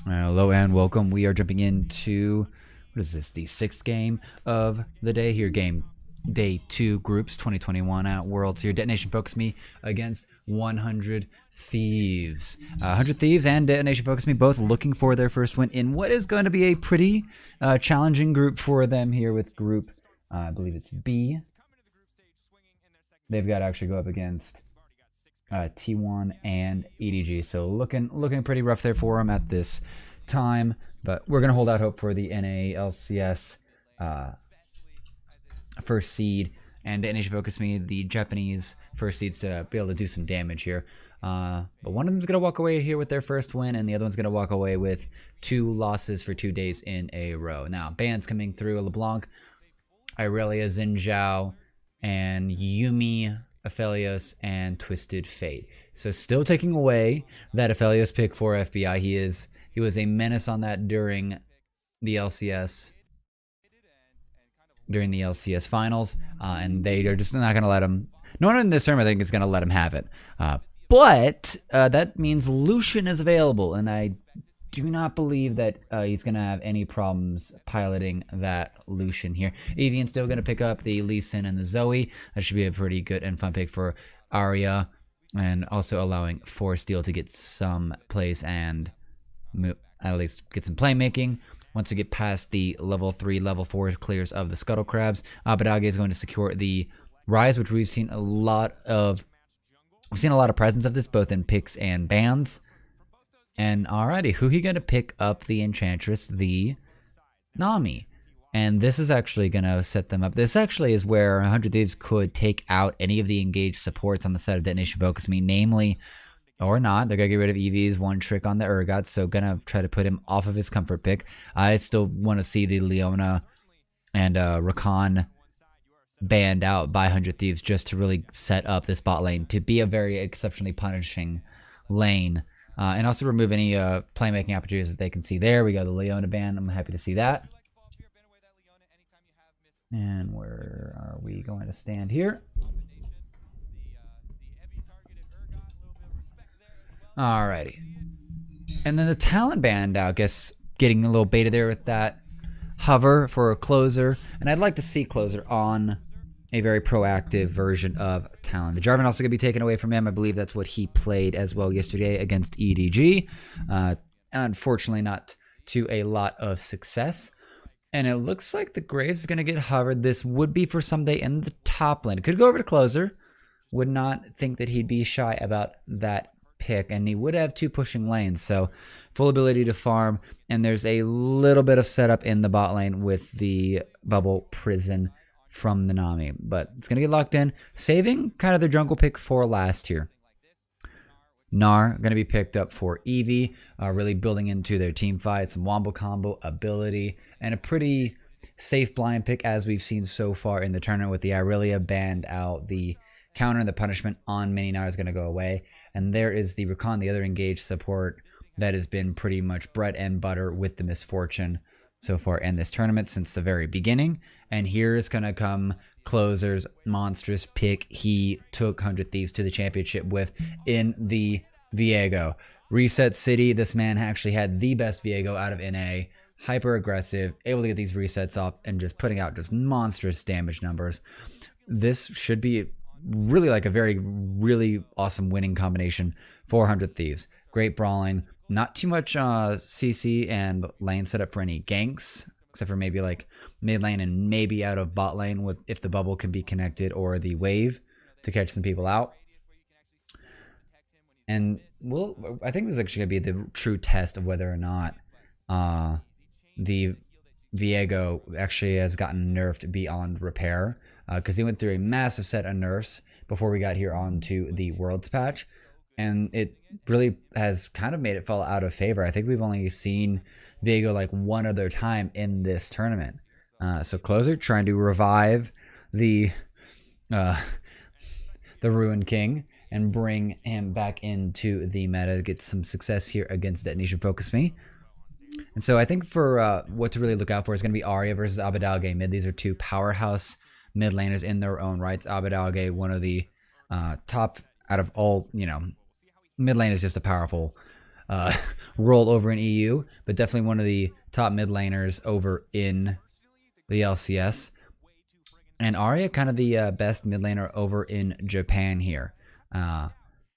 Hello and welcome. We are jumping into, what is this, the sixth game of the day here. Day 2 groups 2021 at Worlds here. Detonation Focus Me against 100 Thieves. 100 Thieves and Detonation Focus Me both looking for their first win in what is going to be a pretty challenging group for them here with group, I believe it's B. They've got to actually go up against T1 and EDG, so looking pretty rough there for them at this time, but we're gonna hold out hope for the NALCS first seed and Detonation Focus Me, the Japanese first seeds, to be able to do some damage here. But one of them's gonna walk away here with their first win, and the other one's gonna walk away with 2 losses for 2 days in a row. Now, bans coming through: LeBlanc, Irelia, Xinjiao, and Yumi, Aphelios, and Twisted Fate. So still taking away that Aphelios pick for FBI. He was a menace on that during the LCS finals, and they are just not going to let him. No one in this tournament, I think, is going to let him have it. But that means Lucian is available, and I do not believe that he's going to have any problems piloting that Lucian here. Evian's still going to pick up the Lee Sin and the Zoe. That should be a pretty good and fun pick for Arya, and also allowing Force Steel to get some place and at least get some playmaking. Once we get past the level 3, level 4 clears of the Scuttle Crabs, Abadage is going to secure the Rise, which we've seen a lot of presence of this both in picks and bans. And alrighty, who he gonna pick up? The Enchantress, the Nami. And this is actually gonna set them up. This actually is where 100 Thieves could take out any of the engaged supports on the side of Detonation Focus Me, namely, or not. They're gonna get rid of Eevee's one trick on the Urgot, so gonna try to put him off of his comfort pick. I still want to see the Leona and Rakan banned out by 100 Thieves just to really set up this bot lane to be a very exceptionally punishing lane. And also remove any playmaking opportunities that they can see there. We got the Leona ban. I'm happy to see that. And where are we going to stand here? Alrighty. And then the Talon band, I guess, getting a little beta there with that hover for a closer. And I'd like to see closer on a very proactive version of Talon. The Jarvan also going to be taken away from him. I believe that's what he played as well yesterday against EDG. Unfortunately, not to a lot of success. And it looks like the Graves is going to get hovered. This would be for someday in the top lane. It could go over to closer. Would not think that he'd be shy about that pick. And he would have 2 pushing lanes. So full ability to farm. And there's a little bit of setup in the bot lane with the bubble prison from the Nami, but it's gonna get locked in, saving kind of the jungle pick for last here. Gnar gonna be picked up for Eevee, really building into their team fight, some wombo combo ability, and a pretty safe blind pick as we've seen so far in the tournament with the Irelia banned out. The counter and the punishment on mini Gnar is gonna go away, and there is the Rakan, the other engaged support that has been pretty much bread and butter with the Misfortune so far in this tournament since the very beginning. And here is going to come Closer's monstrous pick he took 100 Thieves to the championship with in the Viego. Reset City, this man actually had the best Viego out of NA. Hyper aggressive, able to get these resets off and just putting out just monstrous damage numbers. This should be really like a really awesome winning combination for 100 Thieves. Great brawling. Not too much CC and lane setup for any ganks, except for maybe like mid lane and maybe out of bot lane with if the bubble can be connected or the wave to catch some people out. And I think this is actually going to be the true test of whether or not the Viego actually has gotten nerfed beyond repair, because he went through a massive set of nerfs before we got here onto the Worlds patch. And it really has kind of made it fall out of favor. I think we've only seen Viego like one other time in this tournament. So Closer trying to revive the Ruined King and bring him back into the meta, get some success here against Detonation Focus Me. And so I think for what to really look out for is going to be Arya versus Abadage mid. These are 2 powerhouse mid laners in their own rights. Abadage, one of the top out of all, mid lane is just a powerful uh, role over in EU, but definitely one of the top mid laners over in the LCS. And Arya, kind of the best mid laner over in Japan here.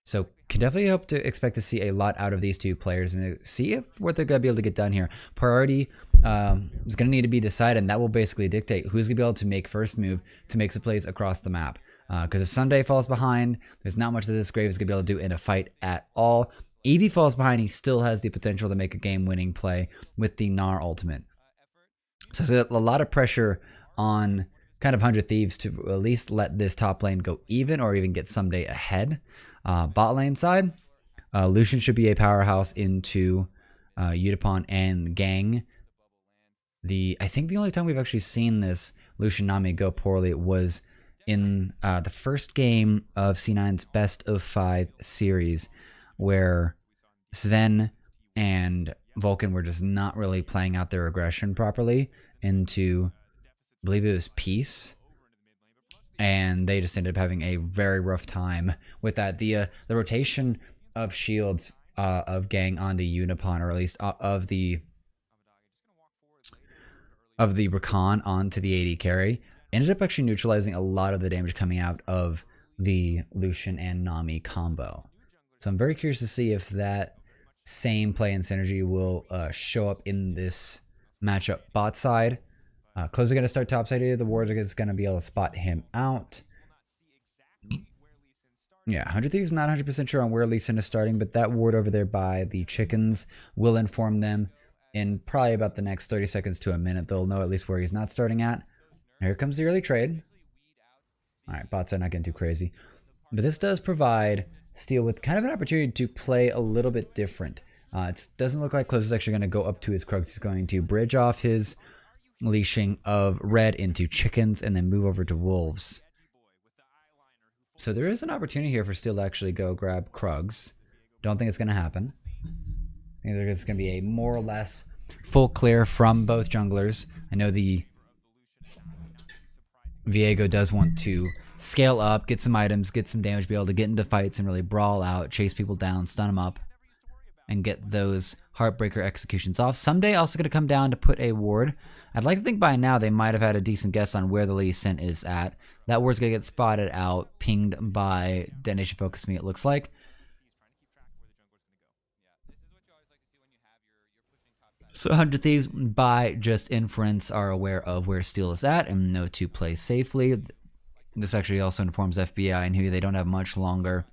So can definitely hope to expect to see a lot out of these two players and see if what they're going to be able to get done here. Priority is going to need to be decided, and that will basically dictate who's going to be able to make first move to make some plays across the map. Because if Sunday falls behind, there's not much that this Grave is going to be able to do in a fight at all. Eevee falls behind, he still has the potential to make a game-winning play with the Gnar ultimate. So there's a lot of pressure on kind of 100 Thieves to at least let this top lane go even or even get Someday ahead. Bot lane side, Lucian should be a powerhouse into Udapon and Gang. I think the only time we've actually seen this Lucian Nami go poorly was in the first game of C9's Best of 5 series, where Sven and Vulcan were just not really playing out their aggression properly into, I believe it was Peace, and they just ended up having a very rough time with that. The rotation of shields of Gang onto Unipon, or at least of the Rakan onto the AD carry, ended up actually neutralizing a lot of the damage coming out of the Lucian and Nami combo. So I'm very curious to see if that same play and synergy will show up in this matchup bot side. Closer going to start top side here. The ward is going to be able to spot him out. Yeah, 100 Thieves not 100% sure on where Lee Sin is starting, but that ward over there by the chickens will inform them in probably about the next 30 seconds to a minute. They'll know at least where he's not starting at. Here comes the early trade. All right, bot side not getting too crazy. But this does provide Steel with kind of an opportunity to play a little bit different. It doesn't look like Close is actually going to go up to his Krugs. He's going to bridge off his leashing of red into chickens and then move over to wolves. So there is an opportunity here for Steel to actually go grab Krugs. Don't think it's going to happen. I think there's going to be a more or less full clear from both junglers. I know the Viego does want to scale up, get some items, get some damage, be able to get into fights and really brawl out, chase people down, stun them up, and get those heartbreaker executions off. Someday also going to come down to put a ward. I'd like to think by now they might have had a decent guess on where the Lee Sin is at. That ward's going to get spotted out, pinged by Detonation Focus Me, it looks like. So 100 Thieves, by just inference, are aware of where Steel is at and know to play safely. This actually also informs FBI and who they don't have much longer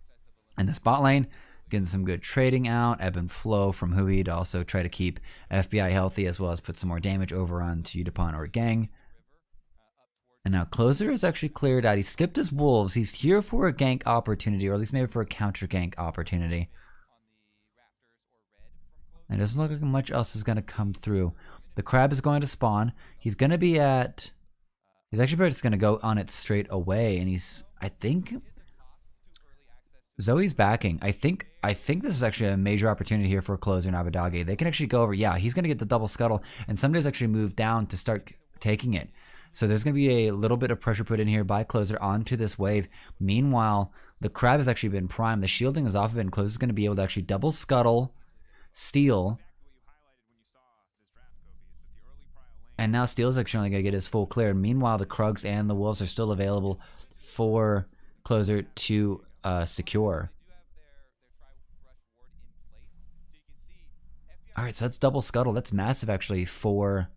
in the spot lane. Getting some good trading out, ebb and flow from Hui to also try to keep FBI healthy, as well as put some more damage over onto Udapon or Gang. And now Closer is actually cleared out. He skipped his wolves. He's here for a gank opportunity, or at least maybe for a counter gank opportunity. And it doesn't look like much else is going to come through. The crab is going to spawn. He's going to be at... He's actually probably just going to go on it straight away. And he's... I think... Zoe's backing. I think this is actually a major opportunity here for Closer and Abadage. They can actually go over. Yeah, he's going to get the double scuttle. And somebody's actually moved down to start taking it. So there's going to be a little bit of pressure put in here by Closer onto this wave. Meanwhile, the crab has actually been primed. The shielding is off of it. And Closer's going to be able to actually double scuttle, steal. And now Steel's actually only going to get his full clear. Meanwhile, the Krugs and the Wolves are still available for Closer to secure. Alright, so that's double scuttle. That's massive actually for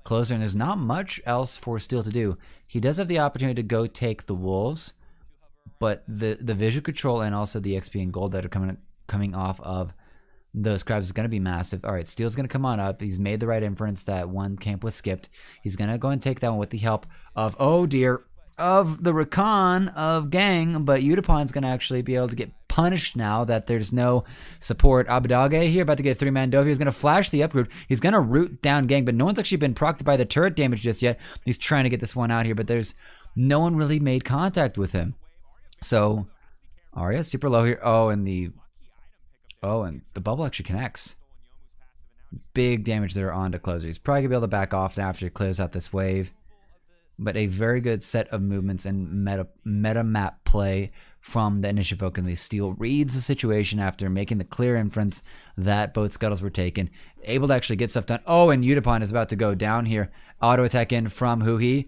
Closer, and there's not much else for Steel to do. He does have the opportunity to go take the Wolves, but the vision control and also the XP and gold that are coming off of those crabs is going to be massive. Alright, Steel's going to come on up. He's made the right inference that one camp was skipped. He's going to go and take that one with the help of, oh dear, of the Rakan of Gang, but Udapon's going to actually be able to get punished now that there's no support. Abadage here about to get a 3-man Dovey. He's going to flash the upgroup. He's going to root down Gang, but no one's actually been procced by the turret damage just yet. He's trying to get this one out here, but there's no one really made contact with him. So, Arya super low here. And the bubble actually connects. Big damage there onto Closer. He's probably going to be able to back off after he clears out this wave. But a very good set of movements and meta map play from the initiative focus. Steel reads the situation after making the clear inference that both scuttles were taken, able to actually get stuff done. Oh, and Udapon is about to go down here. Auto attack in from Huhi,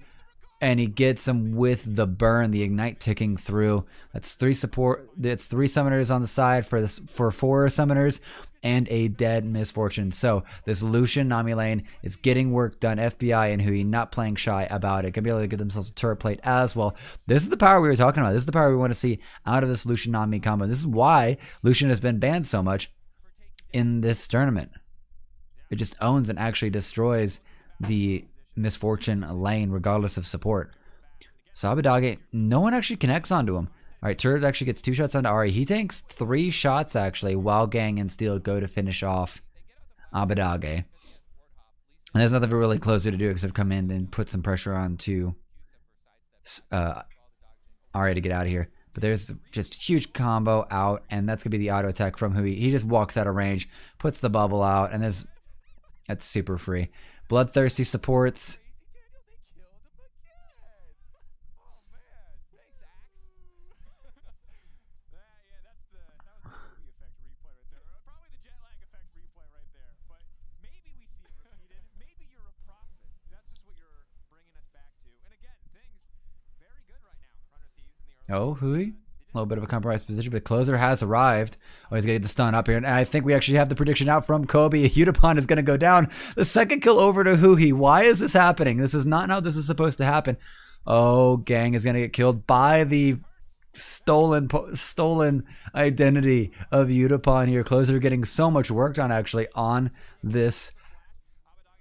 and he gets him with the burn, the ignite ticking through. That's 3 support. It's 3 summoners on the side for 4 summoners and a dead Misfortune. So this Lucian Nami lane is getting work done. FBI and Hui not playing shy about it. Gonna be able to get themselves a turret plate as well. This is the power we were talking about. This is the power we want to see out of this Lucian Nami combo. This is why Lucian has been banned so much in this tournament. It just owns and actually destroys the Misfortune lane regardless of support. So Abadage, no one actually connects onto him. Alright, turret actually gets 2 shots onto Ari. He tanks 3 shots actually while Gang and Steel go to finish off Abadage. And there's nothing really closer to do except come in and put some pressure on to Ari to get out of here. But there's just a huge combo out, and that's going to be the auto attack from Hui. He just walks out of range, puts the bubble out, and that's super free. Bloodthirsty supports. Oh, Hui. A little bit of a compromised position, but Closer has arrived. Oh, he's going to get the stun up here. And I think we actually have the prediction out from Kobe. Udapon is going to go down. The second kill over to Hui. Why is this happening? This is not how this is supposed to happen. Oh, Gang is going to get killed by the stolen identity of Udapon here. Closer getting so much work done actually on this.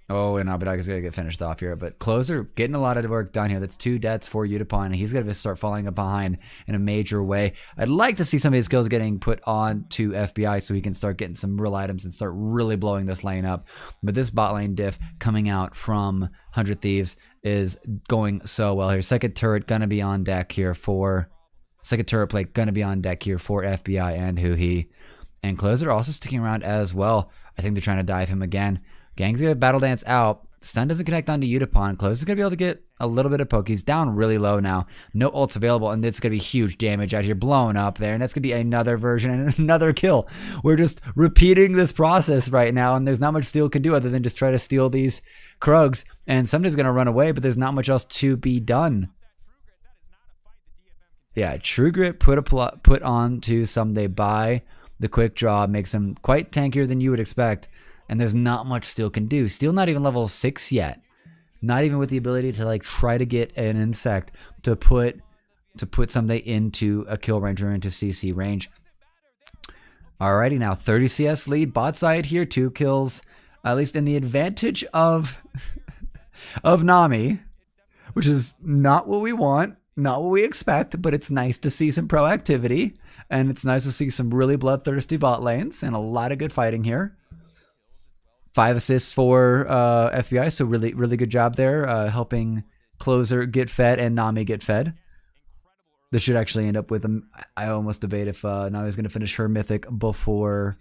Oh, and Abadage is going to get finished off here. But Closer getting a lot of work done here. That's 2 deaths for Udapon, and he's going to start falling behind in a major way. I'd like to see some of his skills getting put on to FBI so he can start getting some real items and start really blowing this lane up. But this bot lane diff coming out from 100 Thieves is going so well here. Second turret going to be on deck here for... Second turret plate going to be on deck here for FBI and Hui. And Closer also sticking around as well. I think they're trying to dive him again. Gang's going to battle dance out. Stun doesn't connect onto Udapon. Close is going to be able to get a little bit of poke. He's down really low now. No ults available, and it's going to be huge damage out here blown up there. And that's going to be another version and another kill. We're just repeating this process right now, and there's not much Steel can do other than just try to steal these Krugs. And somebody's going to run away, but there's not much else to be done. Yeah, True Grit put on to Someday by the quick draw makes him quite tankier than you would expect. And there's not much Steel can do. Steel not even level 6 yet. Not even with the ability to like try to get an insect to put something into a kill range or into CC range. Alrighty, now 30 CS lead. Bot side here, 2 kills. At least in the advantage of Nami. Which is not what we want. Not what we expect. But it's nice to see some proactivity. And it's nice to see some really bloodthirsty bot lanes. And a lot of good fighting here. 5 assists for FBI, so really good job there, helping Closer get fed and Nami get fed. This should actually end up with him. I almost debate if Nami's going to finish her mythic before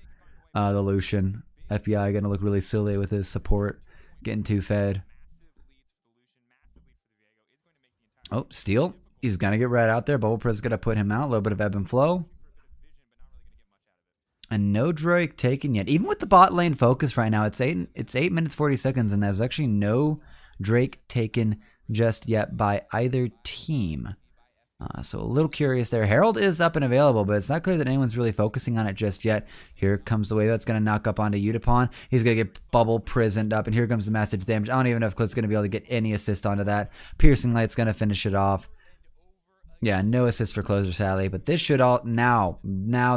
the Lucian. FBI going to look really silly with his support getting 2 fed. Oh, Steel. He's going to get right out there. Bubble Press is going to put him out. A little bit of ebb and flow. And no Drake taken yet. Even with the bot lane focus right now, it's 8 minutes 40 seconds, and there's actually no Drake taken just yet by either team. So a little curious there. Herald is up and available, but it's not clear that anyone's really focusing on it just yet. Here comes the wave that's going to knock up onto Udapon. He's going to get bubble prisoned up, and here comes the massive damage. I don't even know if Cliff's going to be able to get any assist onto that. Piercing Light's going to finish it off. Yeah, no assist for Closer, sadly, but this should all now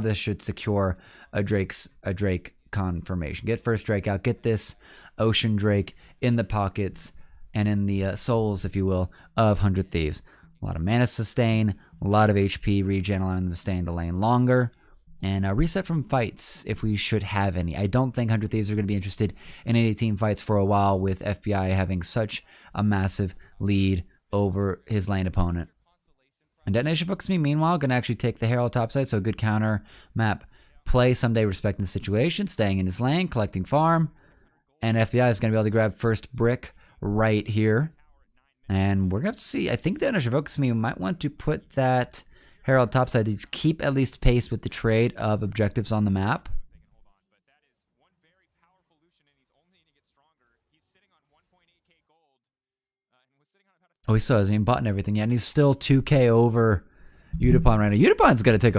this should secure a Drake confirmation. Get first Drake out. Get this Ocean Drake in the pockets and in the souls, if you will, of 100 Thieves. A lot of mana sustain, a lot of HP regen, allowing them to stay in the lane longer, and a reset from fights if we should have any. I don't think 100 Thieves are going to be interested in any team fights for a while, with FBI having such a massive lead over his lane opponent. And Detonation Focus Me, meanwhile, going to actually take the Herald topside, so a good counter map play. Someday respecting the situation, staying in his lane, collecting farm. And FBI is going to be able to grab first brick right here. And we're going to have to see. I think Detonation Focus Me might want to put that Herald topside to keep at least pace with the trade of objectives on the map. Oh, he still hasn't even bought everything yet, and he's still 2K over Udapon right now. Udapon's going to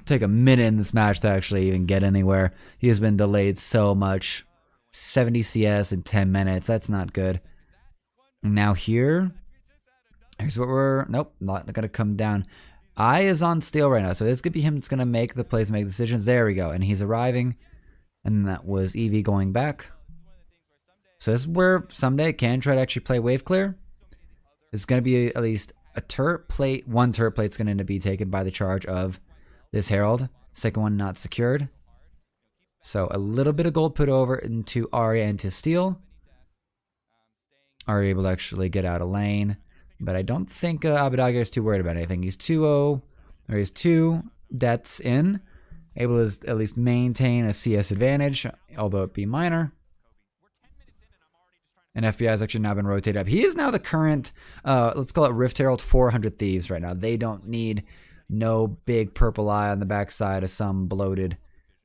take a minute in this match to actually even get anywhere. He has been delayed so much. 70 CS in 10 minutes. That's not good. Now here's what we're... Nope, not going to come down. I is on steel right now, so this could be him that's going to make the plays, make decisions. There we go, and he's arriving. And that was EV going back. So this is where someday can try to actually play wave clear. It's going to be at least a turret plate. One turret plate's going to be taken by the charge of this Herald. Second one not secured. So a little bit of gold put over into Arya and to steel. Arya able to actually get out of lane. But I don't think Abadage is too worried about anything. He's 2-0. Or he's 2 deaths in. Able to at least maintain a CS advantage, although it be minor. And FBI has actually now been rotated up. He is now the current, let's call it Rift Herald 400 Thieves right now. They don't need no big purple eye on the backside of some bloated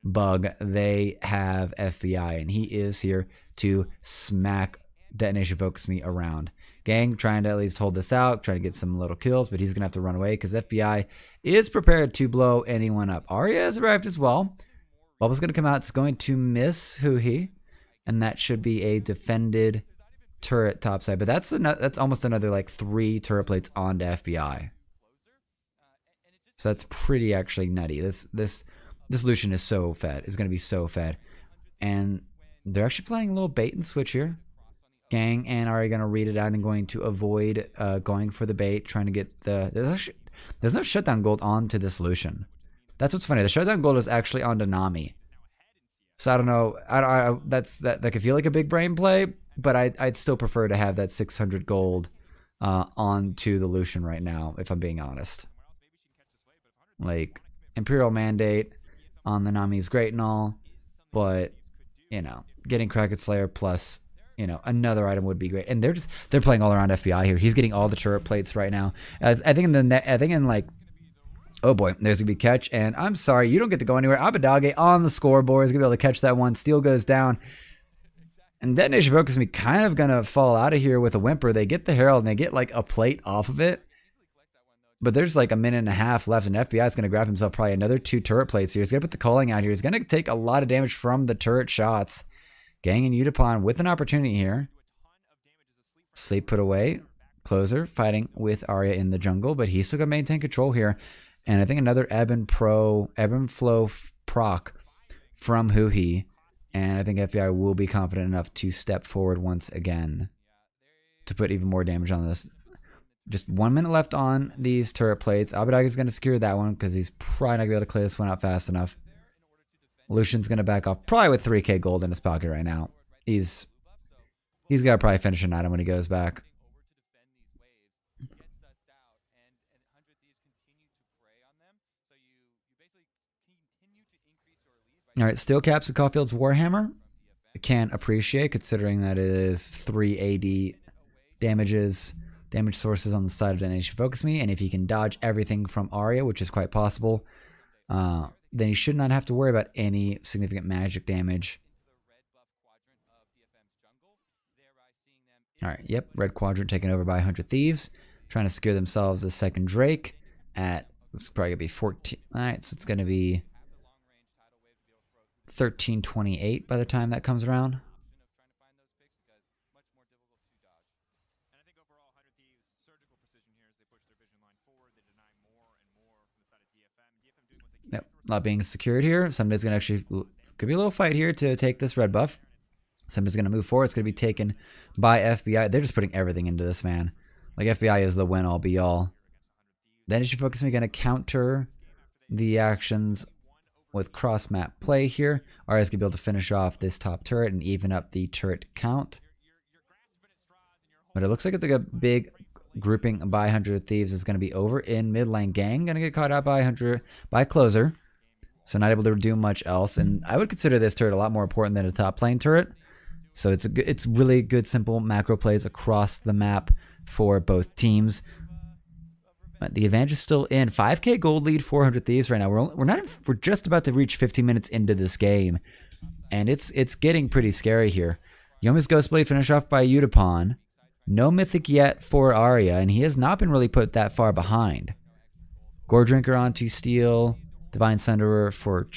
bug. They have FBI, and he is here to smack Detonation Focus Me around. Gang trying to at least hold this out, trying to get some little kills, but he's going to have to run away because FBI is prepared to blow anyone up. Arya has arrived as well. Bubble's going to come out. It's going to miss Huhi, and that should be a defended turret topside, but that's almost another like 3 turret plates onto FBI. So that's pretty actually nutty. This Lucian is so fed. Is going to be so fed, and they're actually playing a little bait and switch here. Gang and Ari going to read it out and going to avoid going for the bait, trying to get the... There's no shutdown gold onto this Lucian. That's what's funny. The shutdown gold is actually onto Nami. So I don't know. That could feel like a big brain play, but I'd still prefer to have that 600 gold onto the Lucian right now, if I'm being honest. Like, Imperial Mandate on the Nami is great and all, but, you know, getting Kraken Slayer plus... You know, another item would be great, and they're playing all around FBI here. He's getting all the turret plates right now. I think like, oh boy, there's gonna be catch, and I'm sorry, you don't get to go anywhere. Abadage on the scoreboard is gonna be able to catch that one. Steel goes down, and Detonation Focus Me kind of gonna fall out of here with a whimper. They get the Herald and they get like a plate off of it, but there's like a minute and a half left, and FBI is gonna grab himself probably another 2 turret plates here. He's gonna put the calling out here. He's gonna take a lot of damage from the turret shots. Gang and Udapon with an opportunity here. Sleep put away. Closer fighting with Arya in the jungle, but he's still going to maintain control here. And I think another ebb and flow proc from Huhi. And I think FBI will be confident enough to step forward once again to put even more damage on this. Just 1 minute left on these turret plates. Abadage is going to secure that one because he's probably not going to be able to clear this one out fast enough. Lucian's going to back off probably with 3k gold in his pocket right now. He's got to probably finish an item when he goes back. All right, Steel Caps and Caulfield's Warhammer. I can't appreciate considering that it is 3 AD damage sources on the side of Detonation Focus Me, and if he can dodge everything from Arya, which is quite possible, then you should not have to worry about any significant magic damage. Alright, yep, red quadrant taken over by 100 Thieves. Trying to secure themselves a second Drake at, it's probably going to be 14. Alright, so it's going to be 1328 by the time that comes around. Yep, not being secured here. Somebody's going to actually, could be a little fight here to take this red buff. Somebody's going to move forward. It's going to be taken by FBI. They're just putting everything into this, man. Like, FBI is the win-all, be-all. Then you should focus on going to counter the actions with cross-map play here. Arya's going to be able to finish off this top turret and even up the turret count. But it looks like it's like a big grouping by 100 Thieves is going to be over in mid lane. Gang going to get caught out by Closer. So not able to do much else. And I would consider this turret a lot more important than a top lane turret. So it's really good, simple macro plays across the map for both teams. But the advantage is still in. 5k gold lead, 400 Thieves right now. We're just about to reach 15 minutes into this game. And it's getting pretty scary here. Yomi's Ghostblade finished off by Udapon. No Mythic yet for Arya, and he has not been really put that far behind. Gore Drinker onto Steel. Divine Sunderer for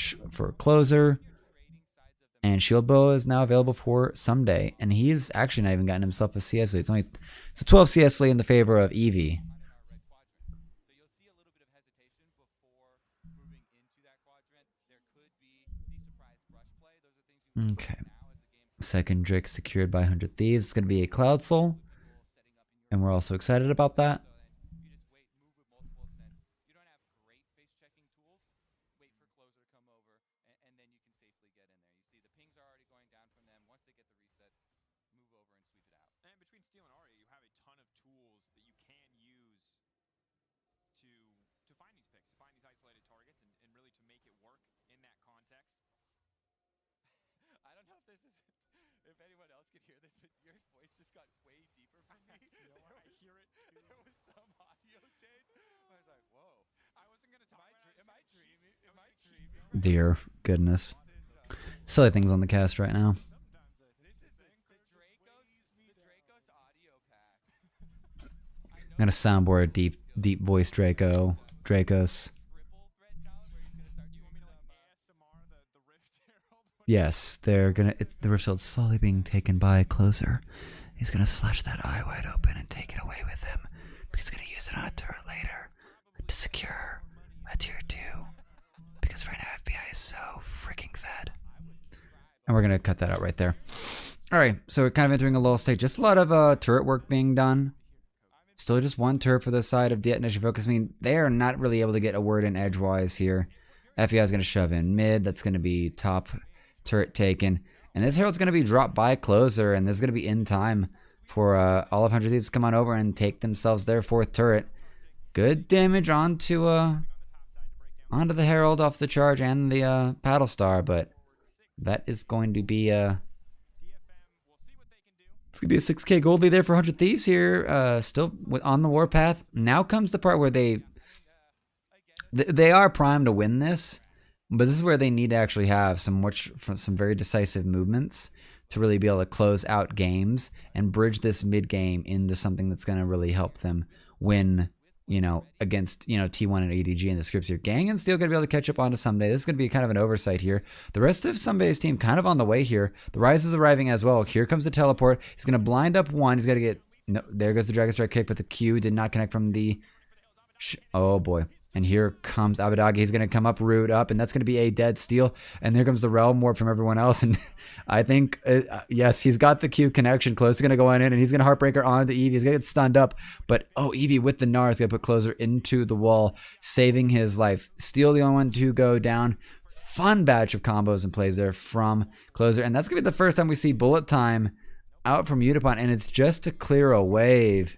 Closer. And Shield Bow is now available for Someday. And he's actually not even gotten himself a CS lead. It's a 12 CS lead in the favor of Eevee. Okay. Second Drake secured by 100 Thieves. It's going to be a Cloud Soul. And we're also excited about that. Dear goodness. Silly things on the cast right now. I'm going to soundboard deep voice Dracos. Yes, they're gonna. It's the Rift Herald slowly being taken by Closer. He's gonna slash that eye wide open and take it away with him. He's gonna use it on a turret later to secure a tier 2. Because right now FBI is so freaking fed. And we're gonna cut that out right there. All right, so we're kind of entering a lull state. Just a lot of turret work being done. Still just one turret for the side of Detonation Focus. I mean, they are not really able to get a word in edgewise here. FBI is gonna shove in mid. That's gonna be top turret taken, and this herald's going to be dropped by Closer, and this is going to be in time for all of 100 Thieves to come on over and take themselves their 4th turret. Good damage onto the herald off the charge and the paddle star, but that is going to be it's going to be a 6k gold lead there for 100 Thieves here, still on the warpath. Now comes the part where they are primed to win this. But this is where they need to actually have some very decisive movements to really be able to close out games and bridge this mid game into something that's going to really help them win, against, T1 and ADG in the scripts here. Gang and Steel going to be able to catch up onto Someday. This is going to be kind of an oversight here. The rest of Someday's team kind of on the way here. The Rise is arriving as well. Here comes the teleport. He's going to blind up one. He's got to get... No, there goes the Dragon Strike kick, but the Q did not connect from the... Oh, boy. And here comes Abadagi. He's going to come up, root up, and that's going to be a dead steal. And there comes the Realm Warp from everyone else. And I think, yes, he's got the Q connection. Close is going to go on in, and he's going to Heartbreaker onto Eevee. He's going to get stunned up. But, Eevee with the Gnar is going to put Closer into the wall, saving his life. Steel the only one to go down. Fun batch of combos and plays there from Closer. And that's going to be the first time we see Bullet Time out from Udapon, and it's just to clear a wave.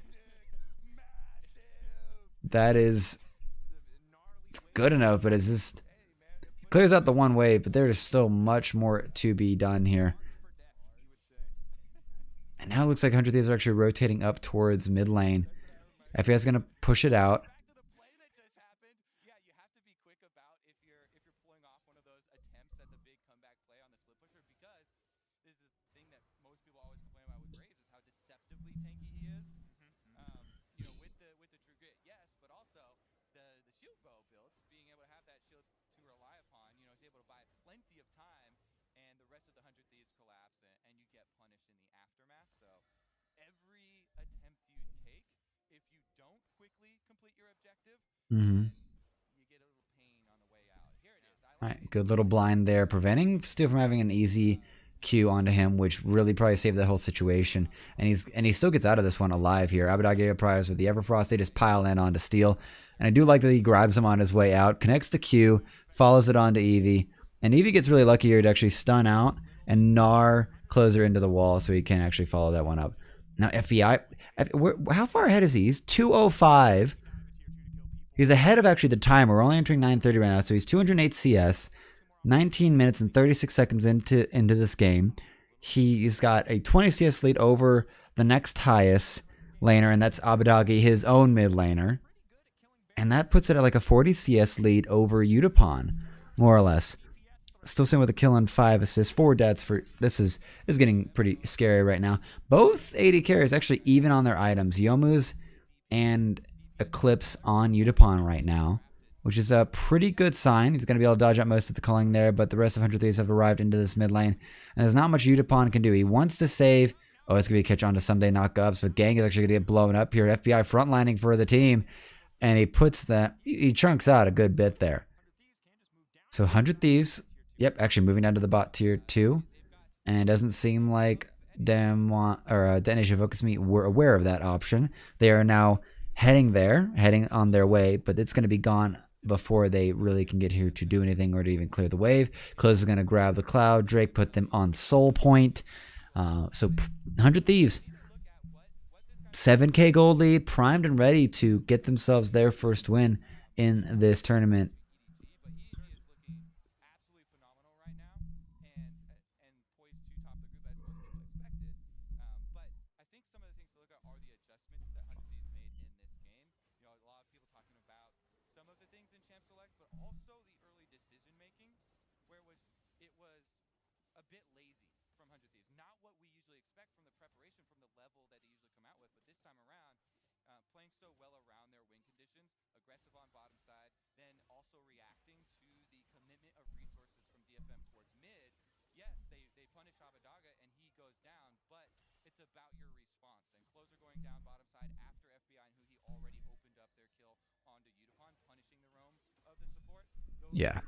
That is... It's good enough, but it's just clears out the one wave, but there is still much more to be done here. And now it looks like 100 Thieves are actually rotating up towards mid lane. FBI is going to push it out. Alright, good little blind there, preventing Steel from having an easy Q onto him, which really probably saved the whole situation. And he still gets out of this one alive here. Abadagi Priors with the Everfrost, they just pile in onto Steel. And I do like that he grabs him on his way out, connects the Q, follows it onto Eevee. And Eevee gets really lucky here to actually stun out and Gnar Closer into the wall so he can actually follow that one up. Now FBI, how far ahead is he? He's 205. He's ahead of actually the timer. We're only entering 9:30 right now, so he's 208 CS, 19 minutes and 36 seconds into this game. He's got a 20 CS lead over the next highest laner, and that's Abadagi, his own mid laner. And that puts it at like a 40 CS lead over Utapon, more or less. Still sitting with a kill and 5 assists, 4 deaths for this is getting pretty scary right now. Both AD carries actually even on their items. Yomu's and Eclipse on Utapon right now, which is a pretty good sign. He's going to be able to dodge out most of the culling there, but the rest of 100 Thieves have arrived into this mid lane, and there's not much Utapon can do. He wants to save. Oh, it's going to be a catch on to someday knock-ups, but Gang is actually going to get blown up here. FBI frontlining for the team, and he puts that, he chunks out a good bit there. So 100 Thieves, yep, actually moving down to the bot tier 2, and it doesn't seem like Detonation Focus Me were aware of that option. They are now heading on their way, but it's going to be gone before they really can get here to do anything or to even clear the wave. Close is going to grab the Cloud. Drake put them on Soul Point. So 100 Thieves, 7k gold lead, primed and ready to get themselves their first win in this tournament. Yeah,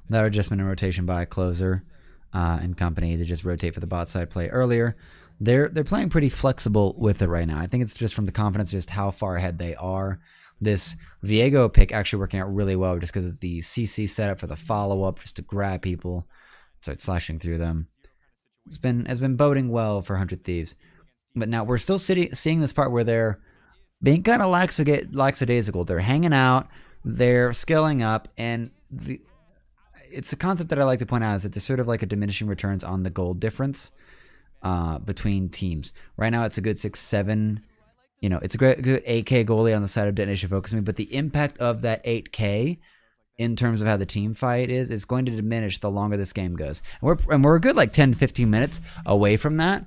that adjustment and rotation by Closer and company to just rotate for the bot side play earlier. They're playing pretty flexible with it right now. I think it's just from the confidence, just how far ahead they are. This Viego pick actually working out really well just because of the CC setup for the follow-up, just to grab people, start slashing through them. Has been boding well for 100 Thieves. But now we're still seeing this part where they're being kind of lackadaisical. They're hanging out, they're scaling up, and it's a concept that I like to point out is that there's sort of like a diminishing returns on the gold difference between teams. Right now it's a good 6-7. You know, it's a good 8k goalie on the side of Detonation Focus Me, but the impact of that 8k in terms of how the team fight is going to diminish the longer this game goes. And we're a good like 10-15 minutes away from that.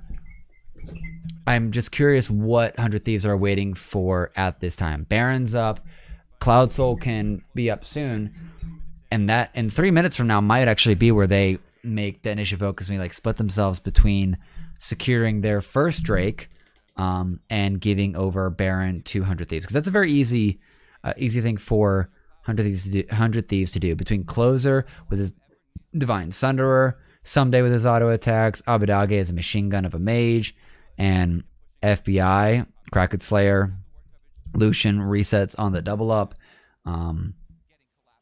I'm just curious what 100 Thieves are waiting for at this time. Baron's up. Cloud Soul can be up soon. And that in 3 minutes from now might actually be where they make Detonation Focus Me, like split themselves between securing their first Drake and giving over Baron to 100 Thieves. Because that's a very easy thing for 100 Thieves to do. Between Closer with his Divine Sunderer, Someday with his auto attacks, Abadage as a machine gun of a mage, and FBI, Kraken Slayer, Lucian resets on the double up.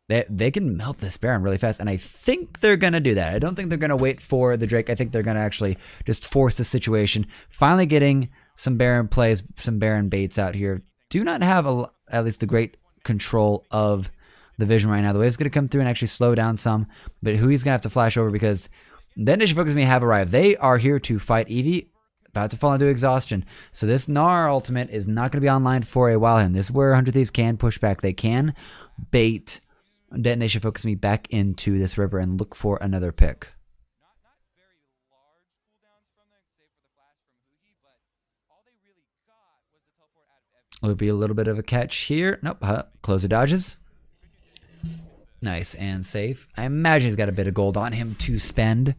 They can melt this Baron really fast, and I think they're going to do that. I don't think they're going to wait for the Drake. I think they're going to actually just force the situation. Finally getting some Baron plays, some Baron baits out here. Do not have at least the great control of the vision right now. The wave's going to come through and actually slow down some, but who he's going to have to flash over because then Detonation Focus Me have arrived. They are here to fight Eevee, about to fall into exhaustion. So this Gnar ultimate is not going to be online for a while, and this is where 100 Thieves can push back. They can bait Detonation Focus Me back into this river and look for another pick. Will be a little bit of a catch here. Nope. Closer dodges. Nice and safe. I imagine he's got a bit of gold on him to spend.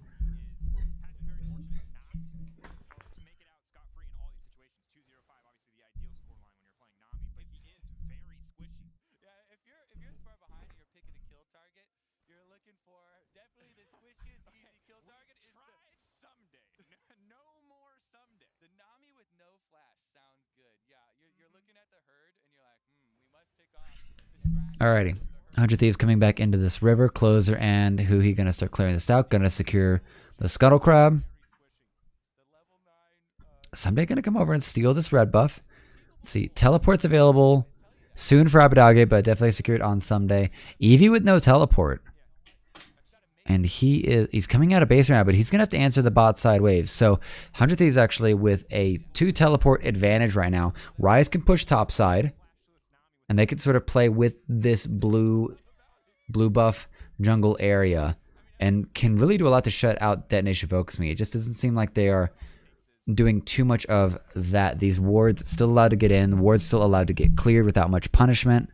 Alrighty, 100 Thieves coming back into this river. Closer and who he gonna start clearing this out. Gonna secure the Scuttle Crab. Someday gonna come over and steal this red buff. Let's see, teleport's available soon for Abadage, but definitely secured on Someday. Eevee with no teleport. And he's coming out of base right now, but he's gonna have to answer the bot side waves. So 100 Thieves actually with a 2 teleport advantage right now. Ryze can push top side. And they could sort of play with this blue buff jungle area and can really do a lot to shut out Detonation Focus Me. It just doesn't seem like they are doing too much of that. These wards still allowed to get in. The wards still allowed to get cleared without much punishment.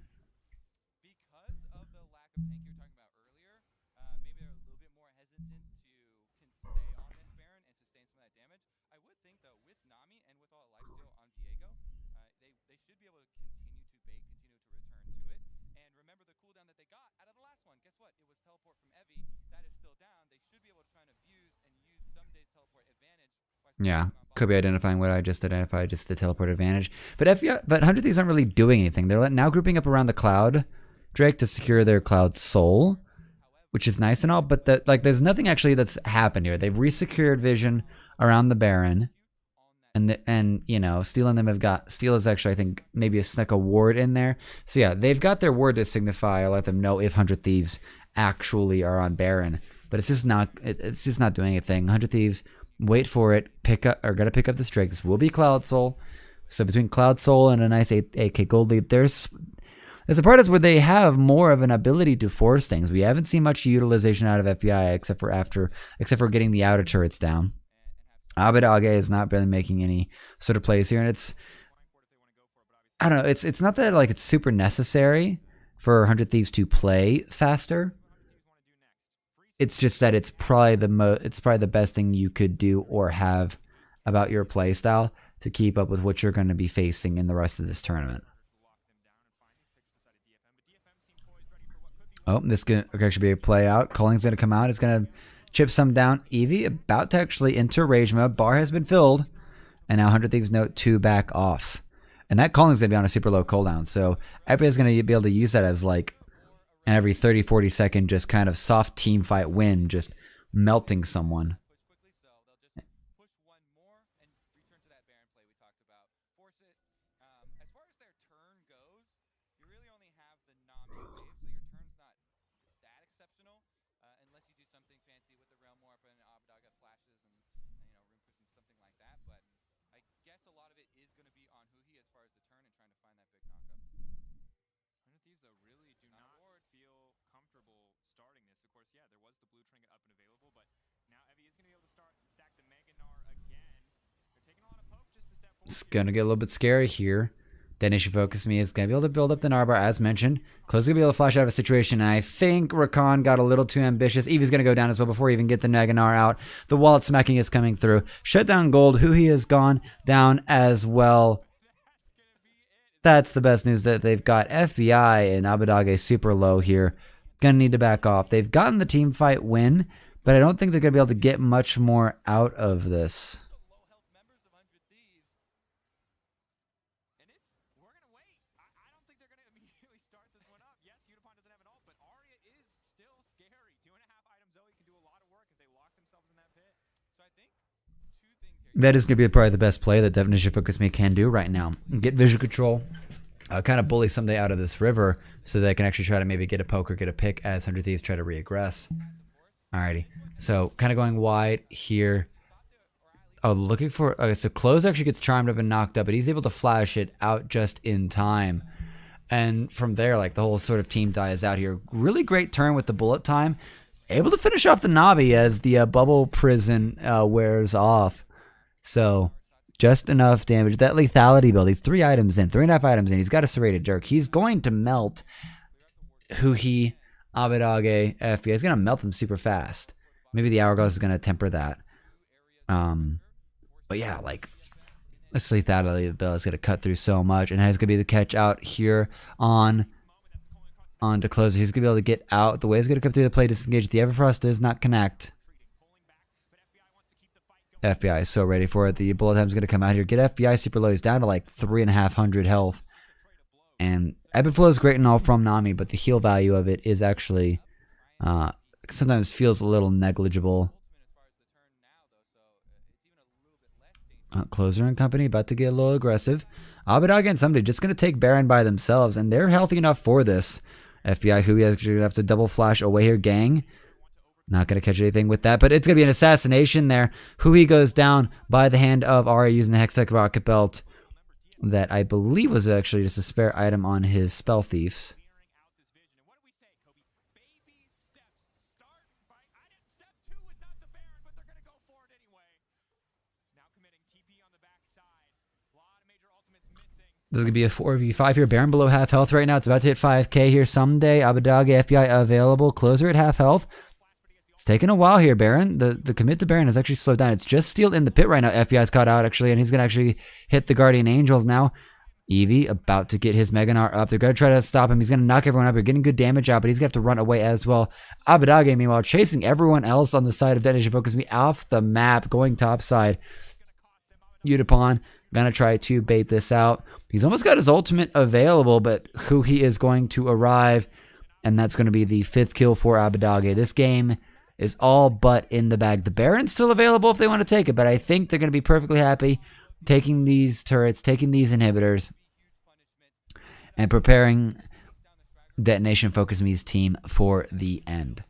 Yeah, could be identifying what I just identified, just the teleport advantage. But but 100 Thieves aren't really doing anything. They're now grouping up around the Cloud Drake to secure their Cloud Soul, which is nice and all. But there's nothing actually that's happened here. They've resecured vision around the Baron, and you know, Steel and them have got Steel is actually, I think, maybe snuck a ward in there. So yeah, they've got their ward to signify or let them know if 100 Thieves actually are on Baron. But it's just not doing anything. 100 Thieves. Wait for it. Gotta pick up this Drake. This will be Cloud Soul. So between Cloud Soul and a nice 8k gold lead, there's a part where they have more of an ability to force things. We haven't seen much utilization out of FBI except for getting the outer turrets down. Abbedagge is not really making any sort of plays here, and I don't know. It's not that like it's super necessary for 100 Thieves to play faster. It's just that it's probably the best thing you could do or have about your playstyle to keep up with what you're going to be facing in the rest of this tournament. Oh, this could actually be a play out. Calling's going to come out. It's going to chip some down. Eevee about to actually enter rage mode. Bar has been filled. And now 100 Thieves note 2 back off. And that Calling's going to be on a super low cooldown. So everybody's going to be able to use that as like and every 30-40 second just kind of soft team fight win, just melting someone. It's going to get a little bit scary here. Detonation Focus Me is going to be able to build up the Narbar, as mentioned. Close going to be able to flash out of a situation, and I think Rakan got a little too ambitious. Eevee's going to go down as well before we even get the Naganar out. The wallet smacking is coming through. Shut down Gold. Huhi has gone down as well. That's the best news that they've got. FBI and Abbedagge super low here. Going to need to back off. They've gotten the team fight win, but I don't think they're going to be able to get much more out of this. That is going to be probably the best play that Detonation Focus Me can do right now. Get vision control, kind of bully somebody out of this river so they can actually try to maybe get a poke or get a pick as 100 Thieves try to reaggress. Alrighty. So kind of going wide here. Oh, looking for... Okay, so Close actually gets charmed up and knocked up, but he's able to flash it out just in time. And from there, like, the whole sort of team dies out here. Really great turn with the bullet time. Able to finish off the Navi as the bubble prison wears off. So, just enough damage. That lethality build, he's 3 items in, 3.5 items in. He's got a serrated jerk. He's going to melt Huhi, Abbedagge, FBI. He's going to melt them super fast. Maybe the Hourglass is going to temper that. But yeah, like, this lethality build is going to cut through so much. And it's going to be the catch out here on to Closer. He's going to be able to get out. The wave's going to come through the play, disengage. The Everfrost does not connect. FBI is so ready for it. The bullet time's going to come out here. Get FBI super low. He's down to like 3,500 health. And ebb and flow is great and all from Nami, but the heal value of it is actually sometimes feels a little negligible. Closer and company about to get a little aggressive. Abbedagge and somebody just going to take Baron by themselves, and they're healthy enough for this. FBI, who is going to have to double flash away here, gang. Not going to catch anything with that, but it's going to be an assassination there. Hui goes down by the hand of Ari using the Hextech Rocket Belt. that I believe was actually just a spare item on his Spell Thieves. This is going to be a 4v5 here. Baron below half health right now. It's about to hit 5k here someday. Abadage FBI available. Closer at half health. It's taking a while here, Baron. The commit to Baron has actually slowed down. It's just Steel in the pit right now. FBI's caught out, actually, and he's going to actually hit the Guardian Angels now. Eevee about to get his Mega Gnar up. They're going to try to stop him. He's going to knock everyone up. They're getting good damage out, but he's going to have to run away as well. Abadage, meanwhile, chasing everyone else on the side of Detonation Focus Me off the map, going top side. Yutapon going to try to bait this out. He's almost got his ultimate available, but who he is going to arrive, and that's going to be the 5th kill for Abadage. This game is all but in the bag. The Baron's still available if they want to take it, but I think they're going to be perfectly happy taking these turrets, taking these inhibitors, and preparing Detonation Focus Me's team for the end.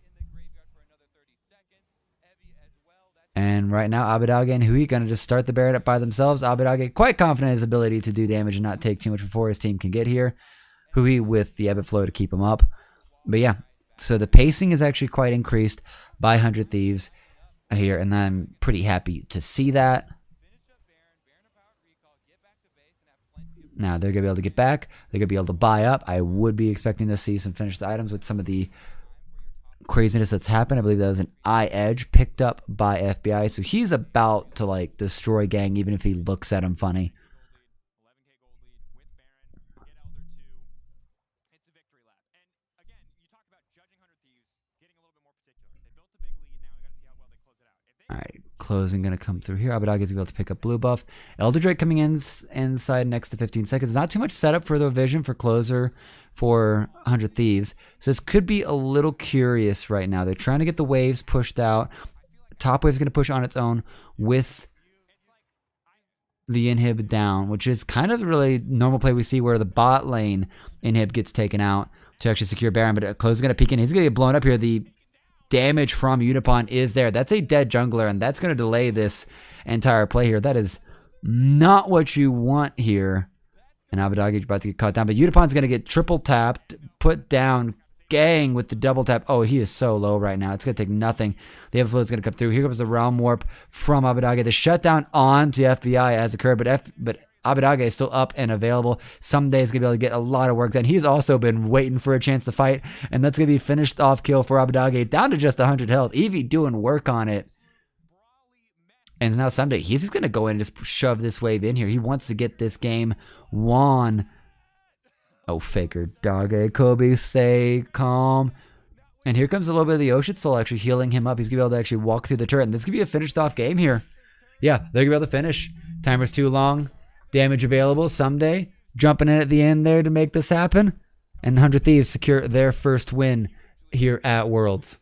And right now, Abadage and Hui going to just start the Baron up by themselves. Abadage quite confident in his ability to do damage and not take too much before his team can get here. Hui with the Ebb Flow to keep him up. But yeah, so the pacing is actually quite increased by 100 Thieves here, and I'm pretty happy to see that. Now they're going to be able to get back. They're going to be able to buy up. I would be expecting to see some finished items with some of the craziness that's happened. I believe that was an eye edge picked up by FBI, so he's about to like destroy Gang even if he looks at him funny. Alright, closing going to come through here. Abadage is able to pick up blue buff. Elder Drake coming in inside next to 15 seconds. Not too much setup for the vision for closer for 100 Thieves. So this could be a little curious right now. They're trying to get the waves pushed out. Top wave's going to push on its own with the inhib down, which is kind of the really normal play we see where the bot lane inhib gets taken out to actually secure Baron. But Close is going to peek in. He's going to get blown up here. The damage from Yutapon is there. That's a dead jungler, and that's going to delay this entire play here. That is not what you want here. And Abadage is about to get caught down, but Yutapon's going to get triple tapped, put down. Gang with the double tap. Oh, he is so low right now. It's going to take nothing. The Ebb Flow is going to come through. Here comes the Realm Warp from Abadage. The shutdown on to FBI has occurred, but Abadage is still up and available. Someday he's going to be able to get a lot of work done. He's also been waiting for a chance to fight, and that's going to be finished off kill for Abadage, down to just 100 health. Eevee doing work on it. And now Someday, he's just going to go in and just shove this wave in here. He wants to get this game won. Oh, Faker, Dage, Kobe, stay calm. And here comes a little bit of the Ocean Soul actually healing him up. He's going to be able to actually walk through the turret. And this could be a finished off game here. Yeah, they're going to be able to finish. Timer's too long. Damage available. Someday jumping in at the end there to make this happen. And 100 Thieves secure their first win here at Worlds.